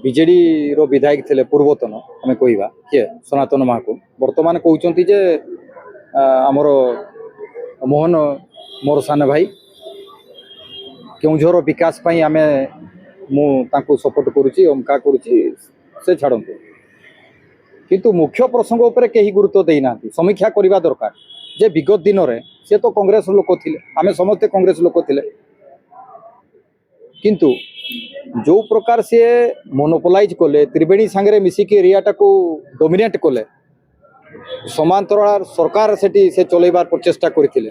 विजेडी रो विधायक थे पूर्वतन आम कह किए सनातन महाकु बर्तमान कहते जे आमर मोहन मोर सान भाई केउझर विकास आम मु सपोर्ट करुच्ची अमका करुच्ची से छाड़ू किंतु मुख्य प्रसंग उपर कहीं गुरुत्व देना समीक्षा करने दरकार जे विगत दिन में सी तो कांग्रेस लोक थे आम समस्ते कांग्रेस लोक थे किंतु जो प्रकार सी मोनोपोलाइज कले त्रिवेणी सांगे मिसिक एरियाटा को डोमिनेट कले समांतराल सरकार से चलैबार प्रचेषा करते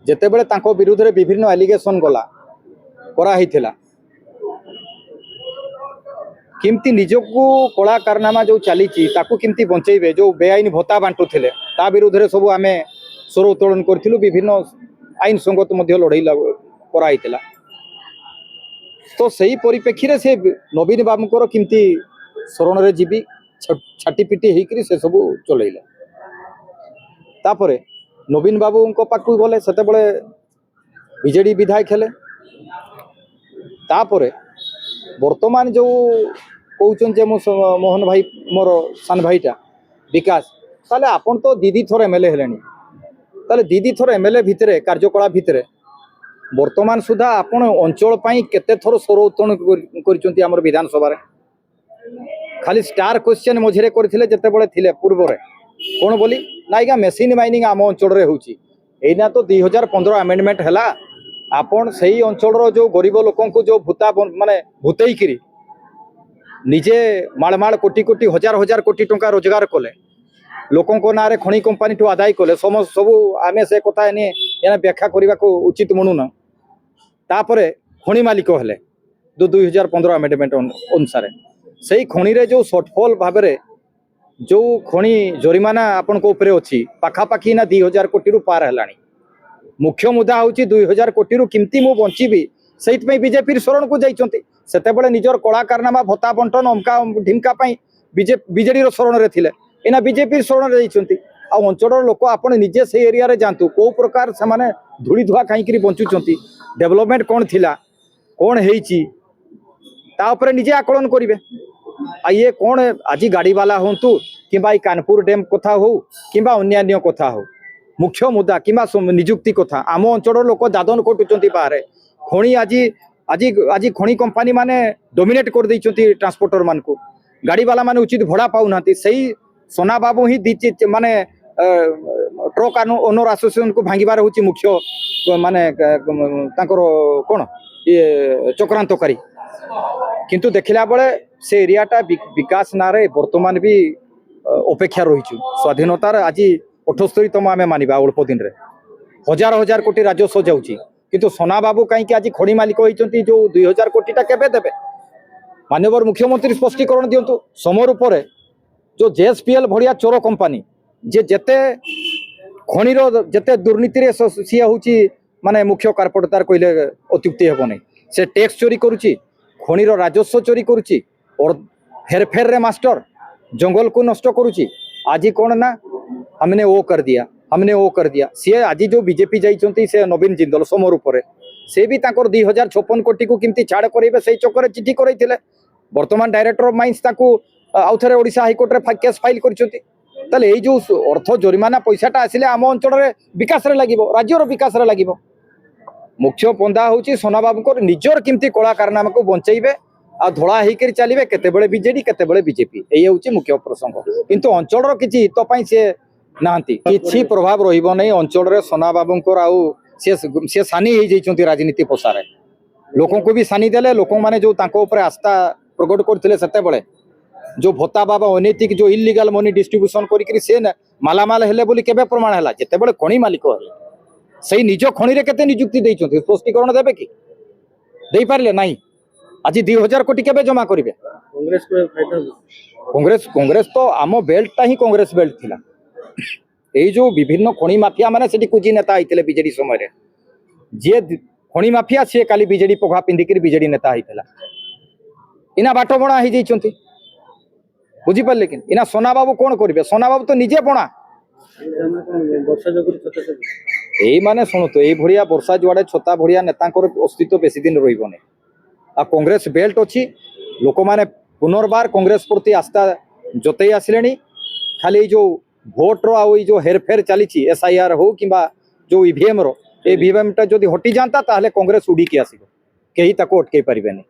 जितेबले विरुद्ध में विभिन्न एलिगेशन गला कराइला किमती निजकू कला कारनामा जो चली किमती बंचेबे जो बेआईन भत्ता बांटुले ता विरुद्ध में सब आम स्वर उत्तोलन करूँ विभिन्न आईन संगत लड़ई कराइला तो सही परिप्रेक्षी से नवीन बाबूर किमती शरण में जीवी छाटीपिटी होकर से सब चलैले तापर नवीन बाबू पाखु गले से बीजेडी विधायक हेले तापर वर्तमान जो कहते मोहन भाई मोर सान भाईटा विकास ताले आपन तो दीदी थर एमएलए हेलेनी ताले दीदी थर एमएलए भितर कार्यकला भितर वर्तमान सुधा आपण अंचल केते थर स्वर उत्तोलन कर विधानसभा खाली स्टार क्वेश्चन मझे करते जिते पूर्व कौन बोली ना मेसीन माइनिंग आम अंचल होना तो 2015 आमेंडमेंट है आपण से अंचल जो गरीब लोक जो भूता माने भूतईकि निजे मालमाल कोटी कोटी हजार हजार कोटी टंका रोजगार कले लोकों ना खनि कंपानी ठू आदाय कले समस्त सब आम से कथा व्याख्या करने को उचित मनुना तापर खनि मालिक हेले जो 2015 आमेंडमेंट अनुसार से खनि रे जो शॉर्टफॉल भाव में जो खनि जरिमाना आपण को ऊपर अच्छी पाखापाखी ना 2000 कोटी पार है मुख्य मुद्दा हूँ 2000 कोटी किमती मु बंचीबी से बीजेपी शरण को जाइए से निजर कला कारनामा भत्ता बंटन अमका ढिमका बीजेडी शरण में थे एना बीजेपी शरण में जाइए अंचल लोक आपड़ निजे से एरिया जातु कौ प्रकार से माने धूली धुआ खाई बंचुंट डेवलपमेंट कौन थिला कौन है निजे आकलन करेंगे ये कौन आज गाड़ी वाला हूँ कि कानपुर डैम कथा हो कि अन्य कथा हो मुख्य मुद्दा कि निजुक्ति कथा आम अंचल लोक दादन कटुंट बाहर खनि आज आज आज खनि कंपानी माने डोमिनेट कर देइछंती ट्रांसपोर्टर मान को गाड़ी वाला माने उचित भड़ा पाउना सही सोना बाबू ही माने ट्रक ओनर एसोसिएशन को भांगिबार होची मुख्य माने कौन ये चक्रांतकारी किंतु देखला बेले से एरियाटा विकास ना रे वर्तमान भी अपेक्षा रही स्वाधीनतार आज 78तम आम मानिबा अल्प दिन रे हजार हजार कोटी राजस्व जाऊँगी किंतु सोना बाबू कहीं आज खनि मालिक होती जो 2000 कोटीटा केबे देबे माननीय मुख्यमंत्री स्पष्टीकरण दिंतु समय रूप जो जेएसपीएल भड़िया चोर कंपानी जे जेते खनिर जेते दुर्नीति सी हूँ माने मुख्य कार्पोरेटर कहले अत्युक्ति हेब नहीं से टैक्स चोरी करुच्ची खनिर राजस्व चोरी करुच्ची और हेरफेर रे मास्टर जंगल को नष्ट करुच्ची आज कौन ना हमने वो कर दिया हमने वो कर दिया सी आज जो बीजेपी जाइए से नवीन जिंदल समर उपर से भी 2056 कोटी को किमती छाड़ करेंगे से चक्कर चिठी कर बर्तमान डायरेक्टर ऑफ माइंस आउ थे ओडिशा हाइकोर्ट रे केस फाइल कर जो अर्थ जरिमाना पैसाटा आसिले आम अंचल विकास लगे राज्यर विकास लगे मुख्य पंदा हूँ सोना बाबू निजर किमती कला कारनामा को बंचेबे आ धड़ा होकर चलिए केतेबेले बीजेडी केतेबेले बीजेपी यही हूँ मुख्य प्रसंग किंतु अंचल किसी हित सी नांती किसी प्रभाव रहिबो नहीं अंचल सोना बाबूंकर आउ सी सानी हो जाइछंती राजनीति पसारे लोकों को भी सानी देले लोक माने जो तांको ऊपर आस्था प्रकट करथिले सेतेबेले जो भत्ता बाबा अनैतिक जो इलीगल मनी डिस्ट्रीब्यूशन करिकरी से मालामाल हेले बोली केबे प्रमाण हैला जेतेबेले खनि मालिक हेले सही निज खनि रे केते नियुक्ति दैछंती स्पष्टीकरण देबे कि देई पारले नाही आज 2000 कोटी केबे जमा करिवे कांग्रेस को फायदा कांग्रेस तो आम बेल्टटा ही कांग्रेस बेल्ट थिला यही जो विभिन्न खनि माफिया माने सेठी कुजी नेता आइतले बीजेडी समय जे खनि माफिया सी काली बीजेडी पघा पिंधिक बीजेडी नेता आइतला इना बाट बणा हो जाइछंती बुझी पारले कि इना सोना बाबू कौन करेंगे सोना बाबू तो निजे बणा यही माने शुणु ये भड़िया वर्षा जुआड़े छता भड़िया नेता अस्तित्व बेसी दिन रही आ कांग्रेस बेल्ट अच्छी लोक माने पुनर्बार कांग्रेस प्रति आस्था जतई आसिले खाली जो भोट रो आ जो हेरफेर चली SIR हो कि जो EVM रो ईवीएम टा जदि हटि जाता ताहले कांग्रेस उड़ी के आसिबो केही ताको अटकई परिबेनी।